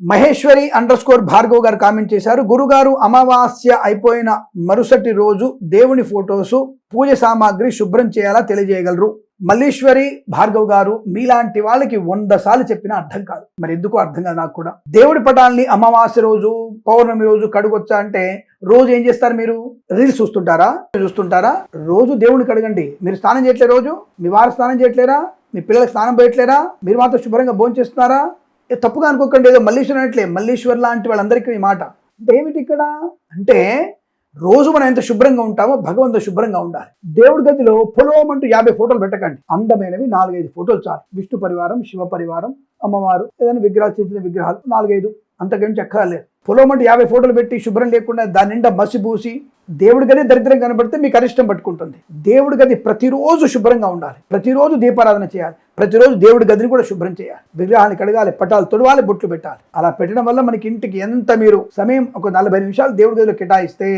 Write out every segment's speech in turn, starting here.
మహేశ్వరి _భార్గవ్ గారు కామెంట్ చేశారు. గురుగారు అమావాస్య అయిపోయిన మరుసటి రోజు దేవుని ఫోటోసు పూజ సామాగ్రి శుభ్రం చేయాలా తెలియజేయగలరు? మల్లీశ్వరి భార్గవ్ గారు, మీలాంటి వాళ్ళకి 100 సార్లు చెప్పినా అర్థం కాదు. మరి ఎందుకు అర్థం కాదు నాకు కూడా. దేవుడి పటాల్ని అమావాస్య రోజు పౌర్ణమి రోజు కడుగొచ్చా అంటే రోజు ఏం చేస్తారు? మీరు రీల్స్ చూస్తుంటారా? రోజు దేవుడిని కడగండి. మీరు స్నానం చేయట్లేరు, రోజు మీ వారు స్నానం చేయట్లేరా? మీ పిల్లలకు స్నానం పోయట్లేరా? మీరు మాత్రం శుభ్రంగా భోజనం చేస్తున్నారా? తప్పుగా అనుకోకండి, ఏదో మల్లీశ్వరి అనట్లే. మల్లీశ్వర్ లాంటి వాళ్ళందరికీ ఈ మాట అంటే ఏమిటి ఇక్కడ అంటే, రోజు మనం ఎంత శుభ్రంగా ఉంటామో భగవంతుడు శుభ్రంగా ఉండాలి. దేవుడి గదిలో పొలవమంటూ 50 ఫోటోలు పెట్టకండి. అందమైనవి 4-5 ఫోటోలు చాలు. విష్ణు పరివారం, శివ పరివారం, అమ్మవారు, ఏదైనా విగ్రహాలు, చేసిన విగ్రహాలు 4-5, అంతకంటే ఎక్కర్లేదు. పొలవమంటూ 50 ఫోటోలు పెట్టి శుభ్రం లేకుండా దాని నిండా మసిబూసి దేవుడి గది దరిద్రం కనబడితే మీకు అరిష్టం పట్టుకుంటుంది. దేవుడి గది ప్రతిరోజు శుభ్రంగా ఉండాలి. ప్రతిరోజు దీపారాధన చేయాలి. ప్రతిరోజు దేవుడి గదిని కూడా శుభ్రం చేయాలి. విగ్రహాన్ని కడగాలి, పటాలు తొడవాలి, బొట్లు పెట్టాలి. అలా పెట్టడం వల్ల మనకి ఇంటికి ఎంత మీరు సమయం ఒక 40 నిమిషాలు దేవుడి గదిలో కేటాయిస్తే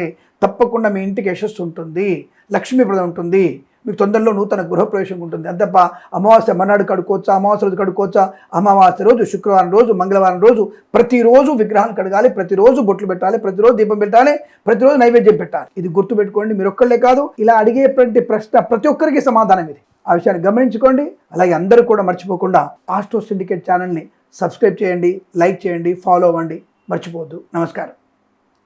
తప్పకుండా మీ ఇంటికి యశస్సు ఉంటుంది, లక్ష్మీప్రదం ఉంటుంది, మీకు తొందరలో నూతన గృహప్రవేశం ఉంటుంది. అంతప్ప అమావాస్య మర్నాడు కడుక్కోవచ్చా, అమావాస్య రోజు కడుక్కోవచ్చా? అమావాస్య రోజు, శుక్రవారం రోజు, మంగళవారం రోజు ప్రతిరోజు విగ్రహాన్ని కడగాలి, ప్రతిరోజు బొట్లు పెట్టాలి, ప్రతిరోజు దీపం పెట్టాలి, ప్రతిరోజు నైవేద్యం పెట్టాలి. ఇది గుర్తుపెట్టుకోండి. మీరు ఒక్కళ్ళే కాదు, ఇలా అడిగేటువంటి ప్రశ్న ప్రతి ఒక్కరికి సమాధానం ఇది. ఆ విషయాన్ని గమనించుకోండి. అలాగే అందరూ కూడా మర్చిపోకుండా ఆస్ట్రో సిండికేట్ ఛానల్ని సబ్స్క్రైబ్ చేయండి, లైక్ చేయండి, ఫాలో అవ్వండి, మర్చిపోవద్దు. నమస్కారం.